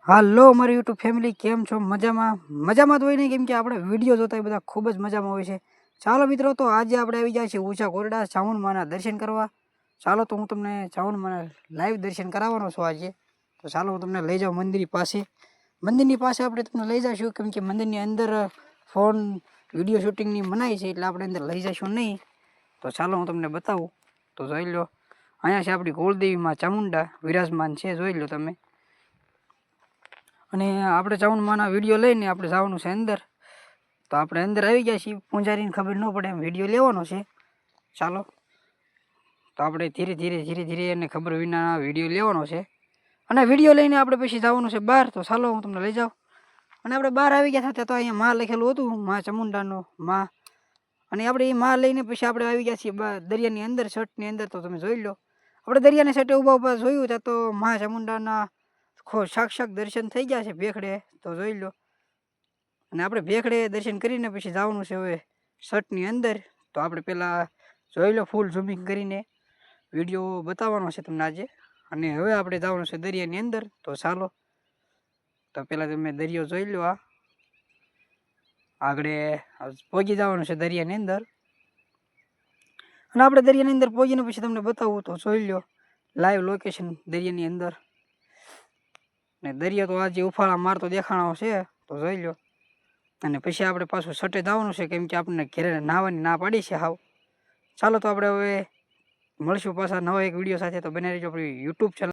હાલો મારી YouTube family, કેમ છો? મજામાં તો હોય નહીં, કેમ કે આપણે વિડીયો જોતા એ બધા ખૂબ જ મજામાં હોય છે. ચાલો મિત્રો, તો આજે આપણે આવી જાય છે ઊંચા કોરડા ચામુંડમાના દર્શન કરવા. ચાલો તો હું તમને ચામુંડમાના લાઈવ દર્શન કરાવવાનો છું આજે. તો ચાલો હું તમને લઈ જાઉં મંદિરની પાસે આપણે તમને લઈ જઈશું, કેમ કે મંદિરની અંદર ફોન વિડીયો શૂટિંગની મનાઈ છે, એટલે આપણે અંદર લઈ જઈશું નહીં. તો ચાલો હું તમને બતાવું. તો જોઈ લો, અહીંયા છે આપણી કુળદેવીમાં ચામુંડા વિરાજમાન છે, જોઈ લો તમે. અને આપણે ચામુંડમાના વિડીયો લઈને આપણે જવાનું છે અંદર. તો આપણે અંદર આવી ગયા છીએ, પૂંજારીને ખબર ન પડે એમ વિડીયો લેવાનો છે. ચાલો તો આપણે ધીરે ધીરે એને ખબર વિના વિડીયો લેવાનો છે. અને વિડીયો લઈને આપણે પછી જવાનું છે બહાર. તો ચાલો હું તમને લઈ જાઉં. અને આપણે બહાર આવી ગયા હતા તો અહીંયા માં લખેલું હતું, માં ચામુંડાનો માં. અને આપણે એ માં લઈને પછી આપણે આવી ગયા છીએ દરિયાની અંદર, સટની અંદર. તો તમે જોઈ લો, આપણે દરિયાની સટે ઊભા જોયું ત્યાં તો માં ચામુંડાના સાક્ષાત દર્શન થઈ ગયા છે ભેખડે. તો જોઈ લો, અને આપણે ભેખડે દર્શન કરીને પછી જવાનું છે હવે સટની અંદર. તો આપણે પહેલાં જોઈ લો, ફૂલ ઝૂમિંગ કરીને વિડીયો બતાવવાનો છે તમને આજે. અને હવે આપણે જવાનું છે દરિયાની અંદર. તો ચાલો, તો પહેલાં તમે દરિયો જોઈ લો. આગળ પહોંચી જવાનું છે દરિયાની અંદર. અને આપણે દરિયાની અંદર પહોંચીને પછી તમને બતાવું. તો જોઈ લો લાઈવ લોકેશન દરિયાની અંદર. ને દરિયો તો આજે ઉફાળા મારતો દેખાણો છે, તો જોઈ લો. અને પછી આપણે પાછું સટે જવાનું છે, કેમ કે આપણને ઘરે નાહવાની ના પાડી છે હાવ. ચાલો તો આપણે હવે મળશું પાછા નવા એક વિડીયો સાથે. તો બને રહેજો આપણી યુટ્યુબ ચેનલ.